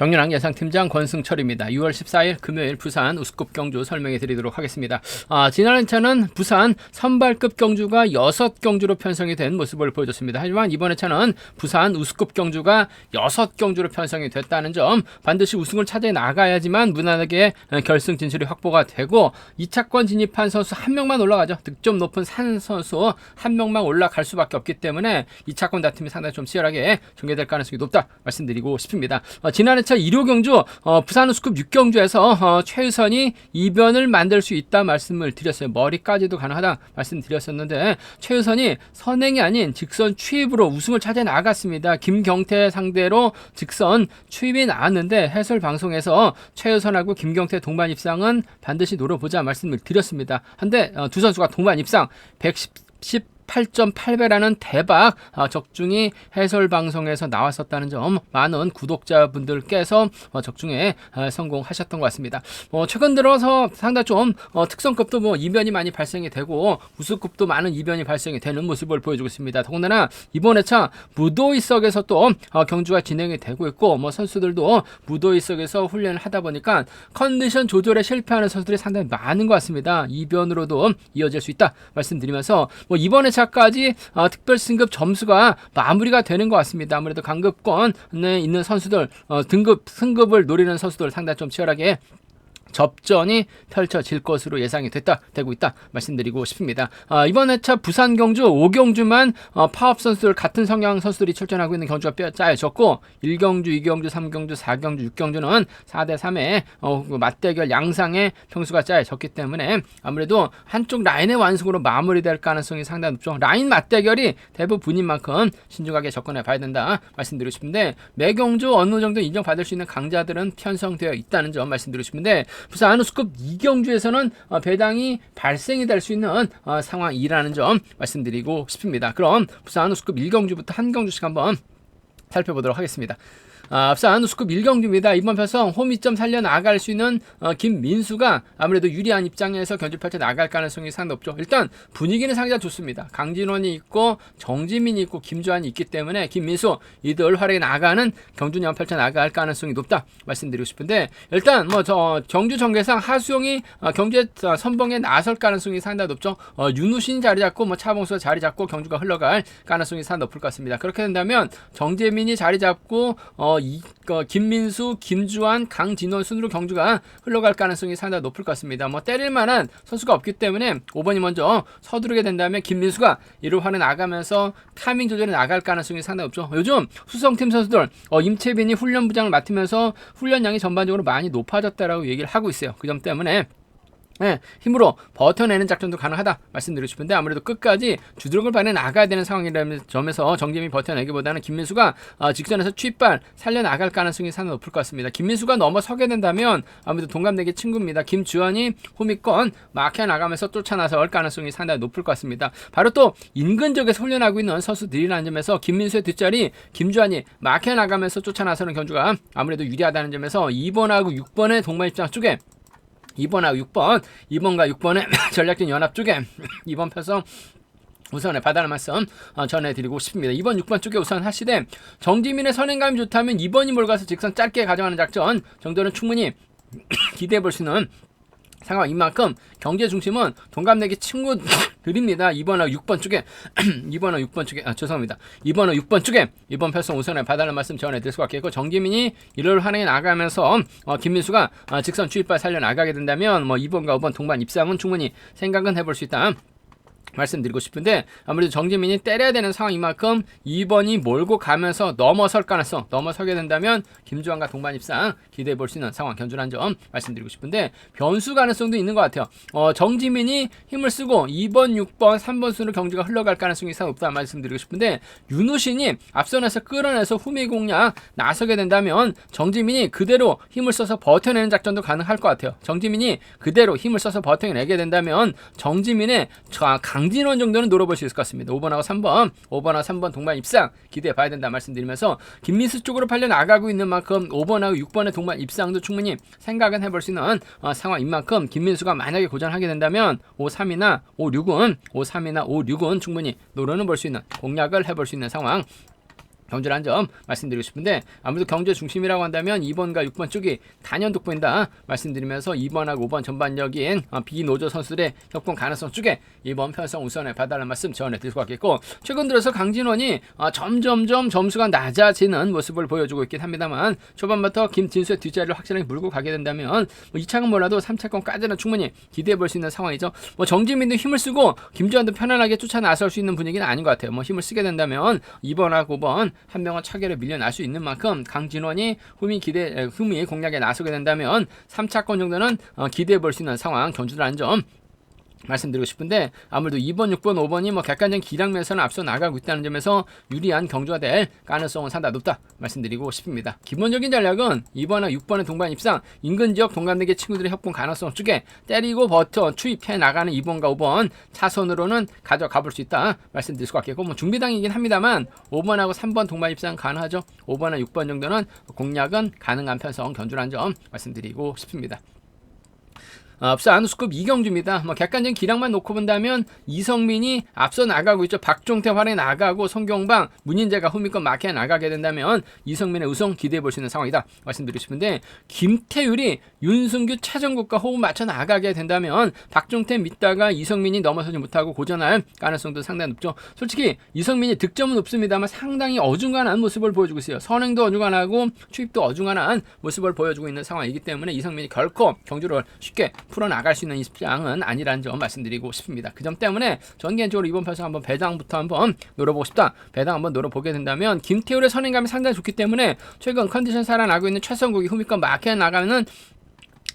경륜항 예상팀장 권승철입니다. 6월 14일 금요일 부산 우스급 경주 설명해 드리도록 하겠습니다. 지난 회차는 부산 선발급 경주가 6경주로 편성이 된 모습을 보여줬습니다. 하지만 이번 회차는 부산 우스급 경주가 6경주로 편성이 됐다는 점, 반드시 우승을 차지해 나가야지만 무난하게 결승 진출이 확보가 되고 2차권 진입한 선수 한 명만 올라가죠. 득점 높은 산 선수 한 명만 올라갈 수밖에 없기 때문에 2차권 다툼이 상당히 좀 치열하게 전개될 가능성이 높다 말씀드리고 싶습니다. 지난 회차 1호 경주 부산 우스급 6경주에서 최유선이 이변을 만들 수 있다 말씀을 드렸어요. 머리까지도 가능하다 말씀드렸었는데 최유선이 선행이 아닌 직선 추입으로 우승을 차지해 나갔습니다. 김경태 상대로 직선 추입이 나왔는데 해설 방송에서 최유선하고 김경태 동반 입상은 반드시 노려보자 말씀을 드렸습니다. 한데 두 선수가 동반 입상 118.8배라는 대박 적중이 해설 방송에서 나왔었다는 점, 많은 구독자분들께서 적중에 성공하셨던 것 같습니다. 최근 들어서 상당히 좀 특성급도 이변이 많이 발생이 되고 우수급도 많은 이변이 발생이 되는 모습을 보여주고 있습니다. 더군다나 이번 회차 무도의석에서 또 경주가 진행이 되고 있고 선수들도 무도의석에서 훈련을 하다 보니까 컨디션 조절에 실패하는 선수들이 상당히 많은 것 같습니다. 이변으로도 이어질 수 있다 말씀드리면서 이번 회차 까지 특별 승급 점수가 마무리가 되는 것 같습니다. 아무래도 강급권에 있는 선수들, 등급 승급을 노리는 선수들 상당히 좀 치열하게 접전이 펼쳐질 것으로 예상이 되고 있다 말씀드리고 싶습니다. 이번 회차 부산 경주 5경주만 파업 선수들, 같은 성향 선수들이 출전하고 있는 경주가 짜여졌고 1경주, 2경주, 3경주, 4경주, 6경주는 4대3의 맞대결 양상의 평수가 짜여졌기 때문에 아무래도 한쪽 라인의 완승으로 마무리될 가능성이 상당히 높죠. 라인 맞대결이 대부분인 만큼 신중하게 접근해 봐야 된다 말씀드리고 싶은데, 매 경주 어느 정도 인정받을 수 있는 강자들은 편성되어 있다는 점 말씀드리고 싶은데, 부산 우스급 2경주에서는 배당이 발생이 될 수 있는 상황이라는 점 말씀드리고 싶습니다. 그럼 부산 우스급 1경주부터 한 경주씩 한번 살펴보도록 하겠습니다. 부산 우스급 1경주입니다. 이번 편성 홈이점 살려나갈 수 있는 김민수가 아무래도 유리한 입장에서 경주 펼쳐 나갈 가능성이 상당히 높죠. 일단 분위기는 상당히 좋습니다. 강진원이 있고 정지민이 있고 김주환이 있기 때문에 김민수 이들 활약에 나가는 경주년 펼쳐 나갈 가능성이 높다 말씀드리고 싶은데, 일단 경주 전개상 하수영이 경주에 선봉에 나설 가능성이 상당히 높죠. 윤우신이 자리 잡고 차봉수가 자리 잡고 경주가 흘러갈 가능성이 상당히 높을 것 같습니다. 그렇게 된다면 정재민이 자리 잡고 김민수, 김주환, 강진원 순으로 경주가 흘러갈 가능성이 상당히 높을 것 같습니다. 때릴 만한 선수가 없기 때문에 5번이 먼저 서두르게 된다면 김민수가 이를 활에 나가면서 타이밍 조절에 나갈 가능성이 상당히 높죠. 요즘 수성팀 선수들 임채빈이 훈련 부장을 맡으면서 훈련량이 전반적으로 많이 높아졌다라고 얘기를 하고 있어요. 그 점 때문에 힘으로 버텨내는 작전도 가능하다 말씀드리고 싶은데, 아무래도 끝까지 주드럭을 발에 나가야 되는 상황이라는 점에서 정재민이 버텨내기보다는 김민수가 직전에서 취입발 살려나갈 가능성이 상당히 높을 것 같습니다. 김민수가 넘어서게 된다면 아무래도 동갑내기 친구입니다. 김주환이 홈이권 막혀 나가면서 쫓아나설 가능성이 상당히 높을 것 같습니다. 바로 또 인근 지역에서 훈련하고 있는 선수들이라는 점에서 김민수의 뒷자리 김주환이 막혀 나가면서 쫓아나서는 경주가 아무래도 유리하다는 점에서 2번하고 6번의 동반 입장 쪽에 2번하고 6번, 2번과 6번의 전략적 연합 쪽에 이번 편성 우선에 받아라 말씀 전해드리고 싶습니다. 2번, 6번 쪽에 우선 하시되, 정지민의 선행감이 좋다면 2번이 몰가서 직선 짧게 가져가는 작전 정도는 충분히 기대해볼 수 있는 상황인 만큼 경제 중심은 동갑내기 친구들입니다. 2번하고 6번 쪽에 2번하고 6번 쪽에 죄송합니다. 2번하고 6번 쪽에 이번 편성 우선에 봐달라는 말씀 전해드릴 수가 있겠고, 정기민이 이를 활용해 나가면서 김민수가 직선 추입발 살려나가게 된다면 2번과 5번 동반 입상은 충분히 생각은 해볼 수 있다 말씀드리고 싶은데, 아무래도 정재민이 때려야 되는 상황인 만큼 2번이 몰고 가면서 넘어서게 된다면 김주환과 동반 입상 기대해 볼 수 있는 상황 견주라는 점 말씀드리고 싶은데, 변수 가능성도 있는 것 같아요. 정지민이 힘을 쓰고 2번, 6번, 3번 순으로 경주가 흘러갈 가능성이 상당히 높다 말씀드리고 싶은데, 윤우신이 앞선에서 끌어내서 후미 공략 나서게 된다면 정지민이 그대로 힘을 써서 버텨내는 작전도 가능할 것 같아요. 정지민이 그대로 힘을 써서 버텨내게 된다면 정지민의 강진원 정도는 노려볼 수 있을 것 같습니다. 5번하고 3번 동반 입상 기대해 봐야 된다 말씀드리면서, 김민수 쪽으로 팔려 나가고 있는 만큼 5번하고 6번의 동반 입상도 충분히 생각은 해볼 수 있는 상황인 만큼, 김민수가 만약에 고전하게 된다면 5-3이나 5-6은 충분히 노려는 볼 수 있는, 공략을 해볼 수 있는 상황 경주라는 점 말씀드리고 싶은데, 아무래도 경주 중심이라고 한다면 2번과 6번 쪽이 단연 돋보인다 말씀드리면서 2번하고 5번 전반적인 비노조 선수들의 협공 가능성 쪽에 2번 편성 우선에 봐달라는 말씀 전해드릴 것 같겠고, 최근 들어서 강진원이 점점점 점수가 낮아지는 모습을 보여주고 있긴 합니다만, 초반부터 김진수의 뒷자리를 확실하게 물고 가게 된다면 2차는 몰라도 3차권까지는 충분히 기대해 볼 수 있는 상황이죠. 정지민도 힘을 쓰고 김주환도 편안하게 쫓아 나설 수 있는 분위기는 아닌 것 같아요. 힘을 쓰게 된다면 2번하고 5번 한 명은 차계를 밀려날 수 있는 만큼 강진원이 후미 공략에 나서게 된다면 3차권 정도는 기대해 볼 수 있는 상황 경주라는 점 말씀드리고 싶은데, 아무래도 2번, 6번, 5번이 객관적인 기량면에서는 앞서 나가고 있다는 점에서 유리한 경주가 될 가능성은 상당히 높다 말씀드리고 싶습니다. 기본적인 전략은 2번과 6번의 동반 입상, 인근 지역 동갑내기 친구들의 협공 가능성 쪽에 때리고 버텨 투입해 나가는 2번과 5번 차선으로는 가져가 볼 수 있다 말씀드릴 수 같겠고, 준비당이긴 합니다만 5번하고 3번 동반 입상 가능하죠. 5번과 6번 정도는 공략은 가능한 편성 경주라는 점 말씀드리고 싶습니다. 앞서 안우스급 이경주입니다. 객관적인 기량만 놓고 본다면 이성민이 앞서 나가고 있죠. 박종태 활에 나가고 송경방, 문인재가 후미권 마크에 나가게 된다면 이성민의 우승 기대해 볼 수 있는 상황이다 말씀드리고 싶은데, 김태율이 윤승규, 최정국과 호흡 맞춰 나가게 된다면 박종태 믿다가 이성민이 넘어서지 못하고 고전할 가능성도 상당히 높죠. 솔직히 이성민이 득점은 없습니다만 상당히 어중간한 모습을 보여주고 있어요. 선행도 어중간하고 추입도 어중간한 모습을 보여주고 있는 상황이기 때문에 이성민이 결코 경주를 쉽게 풀어나갈 수 있는 입장은 아니라는 점 말씀드리고 싶습니다. 그 점 때문에 전 개인적으로 이번 편성 한번 배당부터 한번 노려보고 싶다. 배당 한번 노려보게 된다면 김태율의 선행감이 상당히 좋기 때문에 최근 컨디션 살아나고 있는 최성국이 후미권 마크에 나가는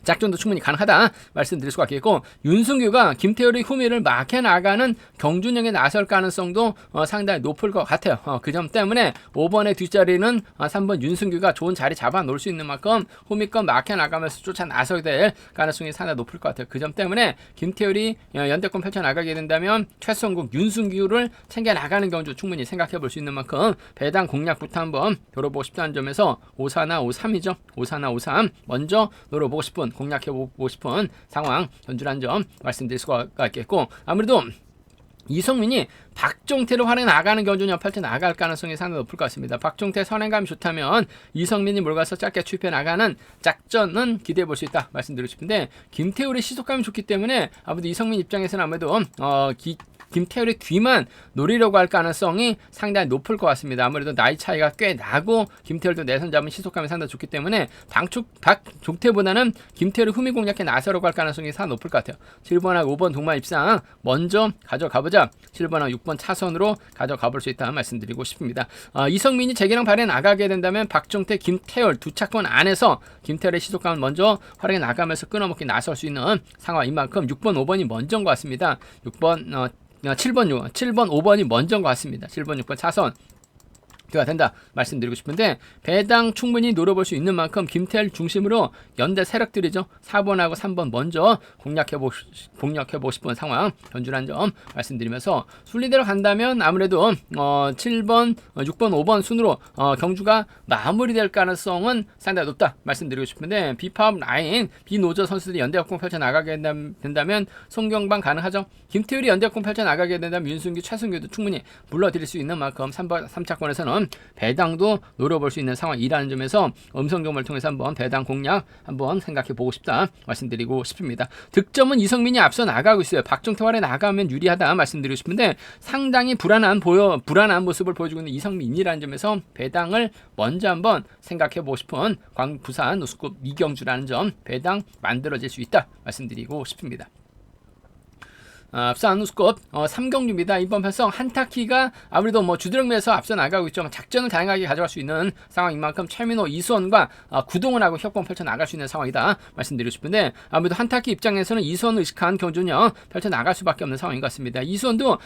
작전도 충분히 가능하다 말씀드릴 수가 있겠고, 윤승규가 김태율의 후미를 막혀 나가는 경준형에 나설 가능성도 상당히 높을 것 같아요. 그 점 때문에 5번의 뒷자리는 3번 윤승규가 좋은 자리 잡아 놓을 수 있는 만큼 후미권 막혀 나가면서 쫓아 나서게 될 가능성이 상당히 높을 것 같아요. 그 점 때문에 김태율이 연대권 펼쳐 나가게 된다면 최성국, 윤승규를 챙겨 나가는 경주 충분히 생각해 볼 수 있는 만큼 배당 공략부터 한번 노려보고 싶다는 점에서 5사나 5-3이죠. 5사나 5-3 먼저 노려보고 싶은, 공략해보고 싶은 상황 전주라는 점 말씀드릴 수가 있겠고, 아무래도 이성민이 박종태를 활에 나가는 경주는 펼쳐 나갈 가능성이 상당히 높을 것 같습니다. 박종태 선행감이 좋다면 이성민이 몰가서 짧게 추입해 나가는 작전은 기대해 볼 수 있다 말씀드리고 싶은데, 김태율의 시속감이 좋기 때문에 아무래도 이성민 입장에서는 아무래도 김태율의 뒤만 노리려고 할 가능성이 상당히 높을 것 같습니다. 아무래도 나이 차이가 꽤 나고 김태율도 내선 잡은 시속감이 상당히 좋기 때문에 박종태보다는 김태율의 후미 공략에 나서려고 할 가능성이 상당히 높을 것 같아요. 7번하고 5번 동반 입상 먼저 가져가보자. 7번하고 6번 차선으로 가져가 볼 수 있다 말씀드리고 싶습니다. 이성민이 재기랑 발에 나가게 된다면 박종태, 김태율 두 차권 안에서 김태율의 시속감을 먼저 활약해 나가면서 끊어먹기 나설 수 있는 상황인 만큼 6번, 5번이 먼저인 것 같습니다. 7번, 5번이 먼저인 것 같습니다. 7번, 6번 차선 가 된다 말씀드리고 싶은데, 배당 충분히 노려볼 수 있는 만큼 김태일 중심으로 연대 세력들이죠. 4번하고 3번 먼저 공략해보고 싶은 상황 전주라는 점 말씀드리면서, 순리대로 간다면 아무래도 7번, 6번, 5번 순으로 경주가 마무리될 가능성은 상당히 높다 말씀드리고 싶은데, 비파업 라인 비노조 선수들이 연대 역공 펼쳐 나가게 된다면 송경방 가능하죠. 김태율이 연대 역공 펼쳐 나가게 된다면 윤승규, 최승규도 충분히 불러드릴 수 있는 만큼 3차권에서는 배당도 노려볼 수 있는 상황이라는 점에서 음성정보를 통해서 한번 배당 공략 한번 생각해 보고 싶다 말씀드리고 싶습니다. 득점은 이성민이 앞서 나가고 있어요. 박종태 활에 나가면 유리하다 말씀드리고 싶은데, 상당히 불안한 모습을 보여주고 있는 이성민이라는 점에서 배당을 먼저 한번 생각해 보고 싶은 부산 우수급 이경주라는 점 배당 만들어질 수 있다 말씀드리고 싶습니다. 앞서 안우스급 3경주입니다. 이번 편성 한타키가 아무래도 주드럭면에서 앞서 나가고 있죠. 작전을 다양하게 가져갈 수 있는 상황인 만큼 최민호, 이수원과 구동을 하고 협공 펼쳐 나갈 수 있는 상황이다 말씀드리고 싶은데, 아무래도 한타키 입장에서는 이수원을 의식한 경주는 펼쳐 나갈 수밖에 없는 상황인 것 같습니다. 이수원도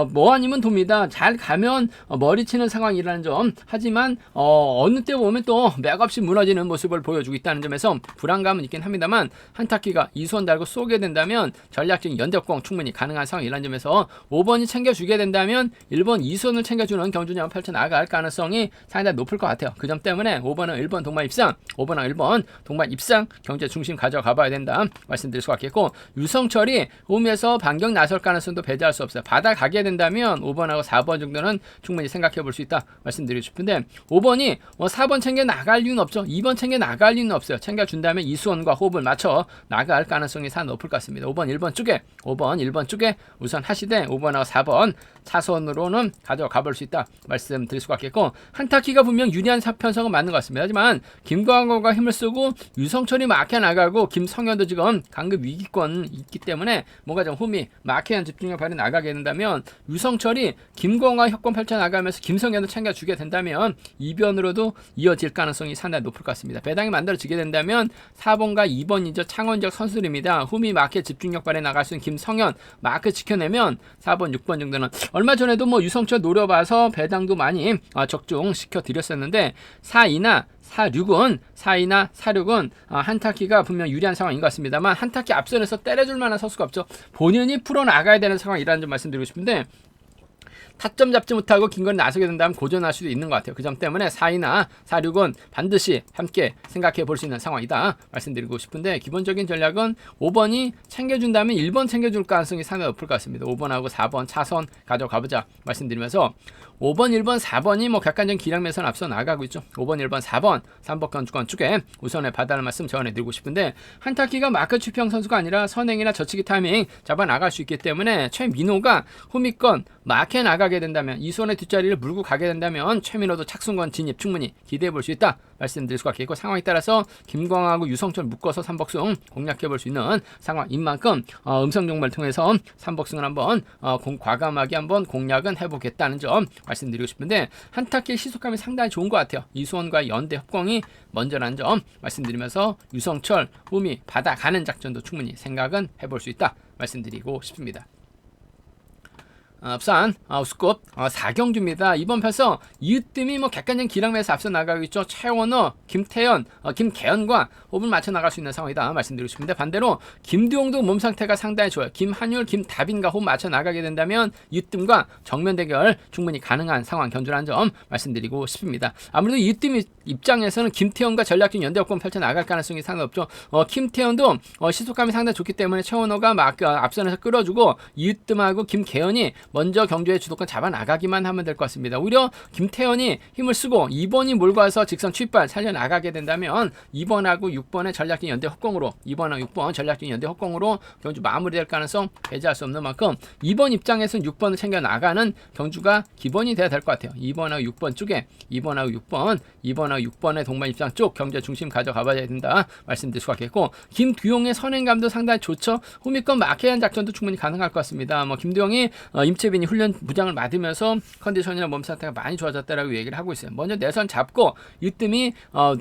뭐 아니면 돕니다. 잘 가면 머리치는 상황이라는 점, 하지만 어느 때 보면 또 맥없이 무너지는 모습을 보여주고 있다는 점에서 불안감은 있긴 합니다만, 한타키가 이수원 달고 쏘게 된다면 전략적인 연대협공 충분히 가능한 상황이라는 점에서 5번이 챙겨주게 된다면 1번 이수원을 챙겨주는 경주전이 펼쳐나갈 가능성이 상당히 높을 것 같아요. 그 점 때문에 5번은 1번 동반 입상, 5번은 1번 동반 입상 경주의 중심 가져가 봐야 된다 말씀드릴 수 같겠고, 유성철이 홈에서 반격 나설 가능성도 배제할 수 없어요. 바다 가게 된다면 5번하고 4번 정도는 충분히 생각해 볼 수 있다 말씀드리고 싶은데, 5번이 4번 챙겨 나갈 이유는 없죠. 2번 챙겨 나갈 이유는 없어요. 챙겨준다면 이수원과 호흡을 맞춰 나갈 가능성이 상당히 높을 것 같습니다. 5번 1번 쪽에 우선 하시되 5번하고 4번 차선으로는 가져가 볼 수 있다 말씀드릴 수 같겠고, 한타키가 분명 유리한 편성은 맞는 것 같습니다. 하지만 김광호가 힘을 쓰고 유성철이 막혀 나가고 김성현도 지금 강급 위기권 있기 때문에 뭔가 좀 홈이 막혀한 집중력 발휘 나가게 된다면, 유성철이 김광호와 협권 펼쳐 나가면서 김성현을 챙겨주게 된다면 이변으로도 이어질 가능성이 상당히 높을 것 같습니다. 배당이 만들어지게 된다면 4번과 2번이죠. 창원적 선수들입니다. 홈이 마켓 집중력 발휘 나갈 수 있는 김성현 마크 지켜내면 4번, 6번 정도는, 얼마 전에도 유성철 노려봐서 배당도 많이 적중시켜 드렸었는데 4, 6은 한타키가 분명 유리한 상황인 것 같습니다만, 한타키 앞선에서 때려줄 만한 선수가 없죠. 본인이 풀어나가야 되는 상황이라는 점 말씀드리고 싶은데, 타점 잡지 못하고 긴 거리 나서게 된다면 고전할 수도 있는 것 같아요. 그 점 때문에 4, 6은 반드시 함께 생각해 볼 수 있는 상황이다 말씀드리고 싶은데, 기본적인 전략은 5번이 챙겨준다면 1번 챙겨줄 가능성이 상당히 높을 것 같습니다. 5번하고 4번 차선 가져가보자 말씀드리면서, 5번, 1번, 4번이 객관적인 기량매선 앞서 나가고 있죠. 5번, 1번, 4번 3번 주권 쪽에 우선의 받아는 말씀 전해드리고 싶은데, 한타키가 마크 추평 선수가 아니라 선행이나 저치기 타이밍 잡아 나갈 수 있기 때문에 최민호가 후미권 마크에 나가게 된다면, 이수원의 뒷자리를 물고 가게 된다면 최민호도 착순권 진입 충분히 기대해 볼 수 있다 말씀드릴 수가 있겠고, 상황에 따라서 김광하고 유성철 묶어서 3복승 공략해 볼 수 있는 상황인 만큼 음성 정보를 통해서 3복승을 한번 과감하게 한번 공략은 해보겠다는 점 말씀드리고 싶은데, 한타키의 시속감이 상당히 좋은 것 같아요. 이수원과의 연대 협공이 먼저라는 점 말씀드리면서 유성철, 홈이 받아가는 작전도 충분히 생각은 해볼 수 있다 말씀드리고 싶습니다. 부산 우스컵 4경주입니다. 이번 편서 이으뜸이 객관적인 기량매에서 앞서 나가고 있죠. 최원호, 김태현, 김계현과 호흡을 맞춰 나갈 수 있는 상황이다 말씀드리고 싶은데, 반대로 김두용도 몸 상태가 상당히 좋아요. 김한율, 김다빈과 호흡 맞춰 나가게 된다면 이으뜸과 정면 대결 충분히 가능한 상황 견주라는 점 말씀드리고 싶습니다. 아무래도 이으뜸 입장에서는 김태현과 전략적 연대 협공 펼쳐 나갈 가능성이 상당히 높죠. 김태현도 시속감이 상당히 좋기 때문에 최원호가 앞선에서 끌어주고 이으뜸하고 김계현이 먼저 경주의 주도권 잡아 나가기만 하면 될 것 같습니다. 오히려 김태현이 힘을 쓰고 2번이 몰고 와서 직선 출발 살려 나가게 된다면 2번하고 6번의 전략적 연대 협공으로, 2번하고 6번 전략적 연대 협공으로 경주 마무리될 가능성 배제할 수 없는 만큼 2번 입장에서는 6번을 챙겨 나가는 경주가 기본이 돼야 될 것 같아요. 2번하고 6번 쪽에 2번하고 6번의 동반 입장 쪽 경제 중심 가져가봐야 된다 말씀드릴 수가 있겠고, 김두용의 선행감도 상당히 좋죠. 호미권 마케한 작전도 충분히 가능할 것 같습니다. 김두용이 임채빈이 훈련 부장을 맡으면서 컨디션이나 몸 상태가 많이 좋아졌다라고 얘기를 하고 있어요. 먼저 내선 잡고 이뜸이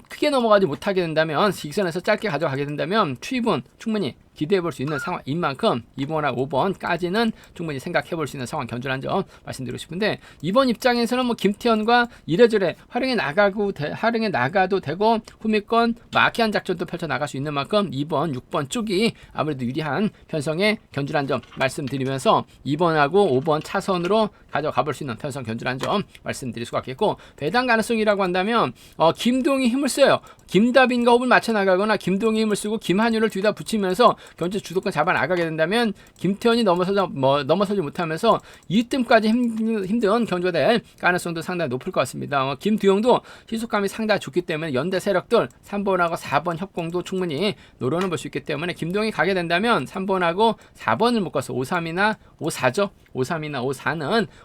크게 넘어가지 못하게 된다면, 직선에서 짧게 가져가게 된다면 추이분 충분히 기대해 볼 수 있는 상황인 만큼 2번하고 5번까지는 충분히 생각해 볼 수 있는 상황 견주라는 점 말씀드리고 싶은데, 이번 입장에서는 김태현과 이래저래 활용해 나가도 되고 후미권 마키한 작전도 펼쳐 나갈 수 있는 만큼 2번, 6번 쪽이 아무래도 유리한 편성의 견주라는 점 말씀드리면서 2번하고 5번 차선으로 가져가 볼 수 있는 편성 견주라는 점 말씀드릴 수가 있겠고, 배당 가능성이라고 한다면 김동희 힘을 써요. 김다빈과 호흡을 맞춰 나가거나 김동희 힘을 쓰고 김한율을 뒤다 붙이면서 경주 주도권 잡아 나가게 된다면 김태현이 넘어서지 못하면서 이뜸까지 힘든 경주가 될 가능성도 상당히 높을 것 같습니다. 김두용도 시속감이 상당히 좋기 때문에 연대 세력들 3번하고 4번 협공도 충분히 노려는 볼 수 있기 때문에, 김두용이 가게 된다면 3번하고 4번을 묶어서 5-3이나 5-4죠. 5-3이나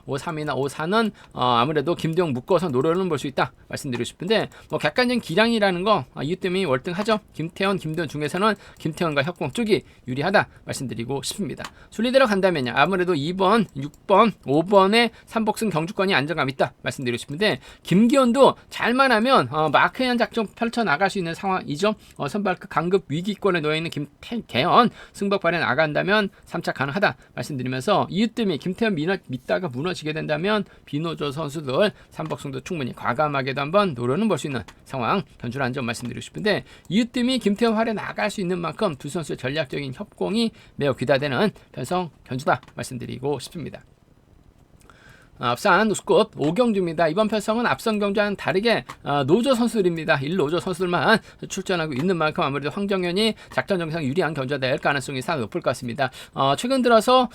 5-4는 아무래도 김두용 묶어서 노려는 볼 수 있다 말씀드리고 싶은데, 객관적인 기량이라는 거 이뜸이 월등하죠. 김태현, 김두용 중에서는 김태현과 협공 쪽이 유리하다 말씀드리고 싶습니다. 순리대로 간다면요, 아무래도 2번, 6번, 5번의 3복승 경주권이 안정감 있다 말씀드리고 싶은데, 김기현도 잘만 하면 마크한 작전 펼쳐 나갈 수 있는 상황이죠. 선발급 강급 위기권에 놓여있는 김태현 승복 발에 나간다면 3차 가능하다 말씀드리면서, 이으뜸이 김태현 믿다가 무너지게 된다면 비노조 선수들 3복승도 충분히 과감하게도 한번 노려는 볼 수 있는 상황 견주라는 점 점 말씀드리고 싶은데 이웃팀이 김태형 활에 나갈 수 있는 만큼 두 선수의 전략적인 협공이 매우 귀다되는 편성 견주다 말씀드리고 싶습니다. 앞선 우스급 5경주입니다. 이번 편성은 앞선 경주와는 다르게 노조 선수들입니다. 1노조 선수들만 출전하고 있는 만큼 아무래도 황정현이 작전 정상 유리한 견주가 될 가능성이 상당히 높을 것 같습니다. 최근 들어서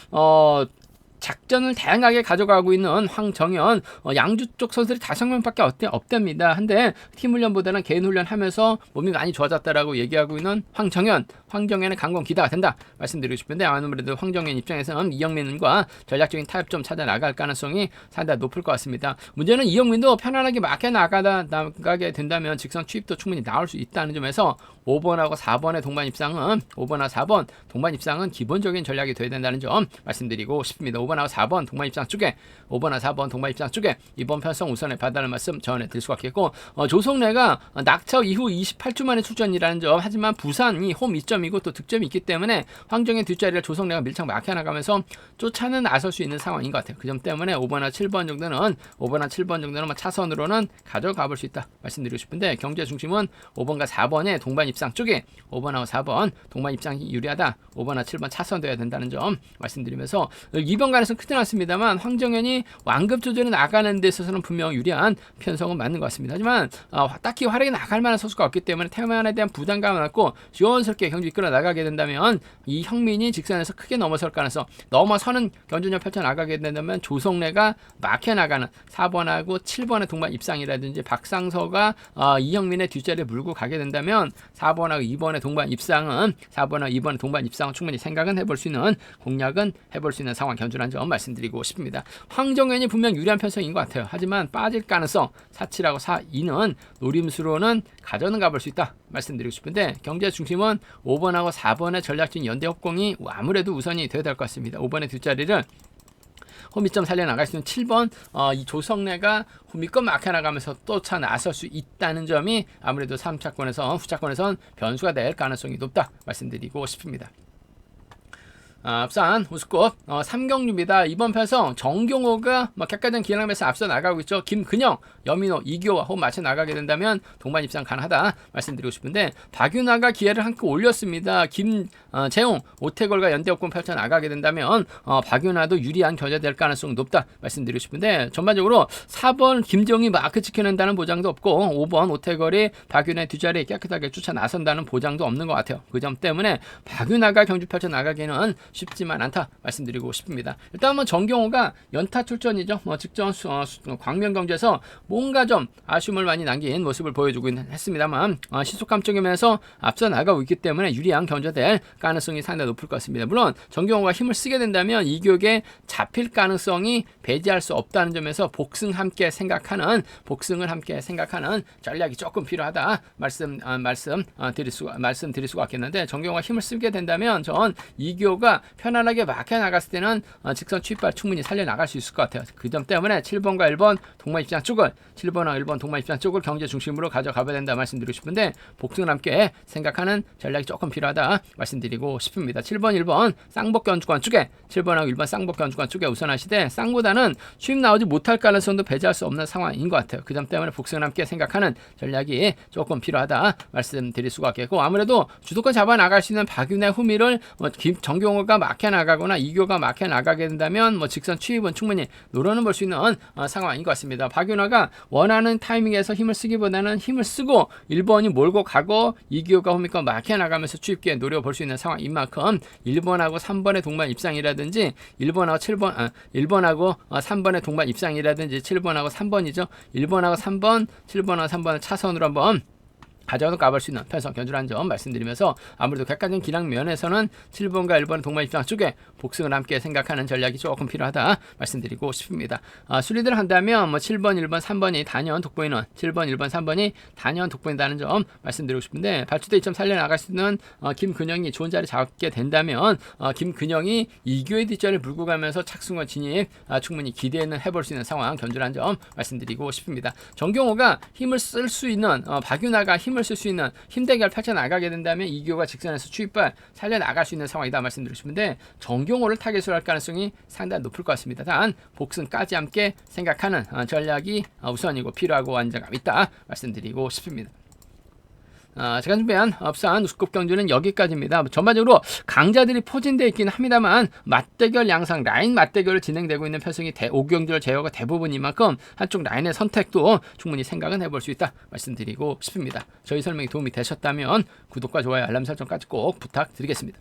작전을 다양하게 가져가고 있는 황정현, 양주 쪽 선수들이 5명밖에 없답니다. 한데 팀 훈련보다는 개인 훈련하면서 몸이 많이 좋아졌다라고 얘기하고 있는 황정현의 강공 기대가 된다 말씀드리고 싶은데 아무래도 황정현 입장에서는 이영민과 전략적인 타협점 찾아 나갈 가능성이 상당히 높을 것 같습니다. 문제는 이영민도 편안하게 막혀 나가게 된다면 직선 추입도 충분히 나올 수 있다는 점에서 5번하고 4번의 동반 입상은 5번하고 4번 동반 입상은 기본적인 전략이 돼야 된다는 점 말씀드리고 싶습니다. 5번하고 4번 동반 입상 쪽에 5번하고 4번 동반 입상 쪽에 이번 편성 우선에 받아는 말씀 전해드릴 수가 있겠고 조성래가 낙차 이후 28주 만에 출전이라는 점 하지만 부산이 홈 2점이고 또 득점이 있기 때문에 황정현 뒷자리를 조성래가 밀착 막혀나가면서 쫓아는 나설 수 있는 상황인 것 같아요. 그 점 때문에 5번하고 7번 정도는 차선으로는 가져가 볼 수 있다 말씀드리고 싶은데 경제 중심은 5번과 4번의 동반 입상 쪽에 5번하고 4번 동반 입상이 유리하다. 5번하고 7번 차선돼야 된다는 점 말씀드리면서 2번 가능성 크진 않습니다만 황정현이 완급 조절에 나가는 데 있어서는 분명 유리한 편성은 맞는 것 같습니다. 하지만 딱히 활약이 나갈 만한 선수가 없기 때문에 태만에 대한 부담감을 갖고 시원스럽게 경기 이끌어 나가게 된다면 이형민이 직선에서 크게 넘어설 가능성 넘어서는 경주전 펼쳐 나가게 된다면 조성래가 막혀 나가는 4번하고 7번의 동반 입상이라든지 박상서가 이형민의 뒷자리에 물고 가게 된다면 4번하고 2번의 동반 입상은 4번하고 2번의 동반 입상은 충분히 생각은 해볼 수 있는 공략은 해볼 수 있는 상황 견주라는 점 말씀드리고 싶습니다. 황정현이 분명 유리한 편성인 것 같아요. 하지만 빠질 가능성 4.7하고 4.2는 노림수로는 가져는 가볼 수 있다 말씀드리고 싶은데 경제 중심은 5번하고 4번의 전략적인 연대 협공이 아무래도 우선이 되어야 될 것 같습니다. 5번의 뒷자리를 홈이점 살려나갈 수 있는 7번 이 조성래가 홈이껏 막혀나가면서 또 차 나설 수 있다는 점이 아무래도 3차권에선 후차권에선 변수가 될 가능성이 높다 말씀드리고 싶습니다. 앞선 우스급 3경주입니다. 이번 편성 정경호가 객관적 기량에서 앞서 나가고 있죠. 김근영, 여민호, 이규호와 홈 맞춰 나가게 된다면 동반 입상 가능하다 말씀드리고 싶은데 박윤아가 기회를 한끗 올렸습니다. 김재웅, 오태걸과 연대협공 펼쳐 나가게 된다면 박윤아도 유리한 견제될 가능성이 높다 말씀드리고 싶은데 전반적으로 4번 김재웅이 마크 지켜낸다는 보장도 없고 5번 오태걸이 박윤아의 뒷자리에 깨끗하게 쫓아 나선다는 보장도 없는 것 같아요. 그 점 때문에 박윤아가 경주 펼쳐 나가기는 쉽지만 않다 말씀드리고 싶습니다. 일단 정경호가 연타 출전이죠. 직전 광명경주에서 뭔가 좀 아쉬움을 많이 남긴 모습을 보여주고 했습니다만 시속감 쪽이면서 앞서 나가고 있기 때문에 유리한 견제될 가능성이 상당히 높을 것 같습니다. 물론 정경호가 힘을 쓰게 된다면 이격에 잡힐 가능성이 배제할 수 없다는 점에서 복승을 함께 생각하는 전략이 조금 필요하다 말씀드릴 수가 있겠는데 정경호가 힘을 쓰게 된다면 전 이교가 편안하게 막혀 나갔을 때는 직선 추입발 충분히 살려나갈 수 있을 것 같아요. 그 점 때문에 7번과 1번 동반 입장 쪽을 7번과 1번 동반 입장 쪽을 경제 중심으로 가져가야 된다 말씀드리고 싶은데 복승을 함께 생각하는 전략이 조금 필요하다 말씀드리고 싶습니다. 7번 1번 쌍복 견주권 쪽에 7번하고 1번 쌍복 견주권 쪽에 우선하시되 쌍보다는 추입 나오지 못할 가능성도 배제할 수 없는 상황인 것 같아요. 그 점 때문에 복승을 함께 생각하는 전략이 조금 필요하다 말씀드릴 수가 있겠고 아무래도 주도권 잡아 나갈 수 있는 박윤의 후미를 정경호가 막혀 나가거나 이교가 막혀 나가게 된다면 직선 추입은 충분히 노려는 볼 수 있는 상황인 것 같습니다. 박윤아가 원하는 타이밍에서 힘을 쓰기보다는 힘을 쓰고 1번이 몰고 가고 이교가 홈이껏 막혀 나가면서 추입기에 노려볼 수 있는 상황인 만큼 1번하고 3번의 동반 입상이라든지 1번하고 3번의 동반 입상이라든지 7번하고 3번이죠. 1번하고 3번, 7번하고 3번을 차선으로 한번 가져도 가볼 수 있는 편성 견주라는 점 말씀드리면서 아무래도 객관적인 기량 면에서는 7번과 1번의 동반 입장 쪽에 복승을 함께 생각하는 전략이 조금 필요하다 말씀드리고 싶습니다. 수리를 한다면 7번, 1번, 3번이 단연 돋보이는 7번, 1번, 3번이 단연 돋보인다는 점 말씀드리고 싶은데 발주대 2점 살려나갈 수 있는 김근영이 좋은 자리 잡게 된다면 김근영이 이교의 뒷자리를 물고 가면서 착승과 진입 충분히 기대는 해볼 수 있는 상황 견주라는 점 말씀드리고 싶습니다. 정경호가 힘을 쓸 수 있는 박윤아가 힘을 쓸 수 있는 힘대결 펼쳐나가게 된다면 이교가 직선에서 추입발 살려나갈 수 있는 상황이다 말씀드리고 싶은데 정경호를 타겟으로 할 가능성이 상당히 높을 것 같습니다. 단 복승까지 함께 생각하는 전략이 우선이고 필요하고 안정감 있다 말씀드리고 싶습니다. 제가 준비한 부산 우승급 경주는 여기까지입니다. 전반적으로 강자들이 포진되어 있긴 합니다만 맞대결 양상 라인 맞대결을 진행되고 있는 편승이 5경주를 제어가 대부분인 만큼 한쪽 라인의 선택도 충분히 생각은 해볼 수 있다 말씀드리고 싶습니다. 저희 설명이 도움이 되셨다면 구독과 좋아요 알람 설정까지 꼭 부탁드리겠습니다.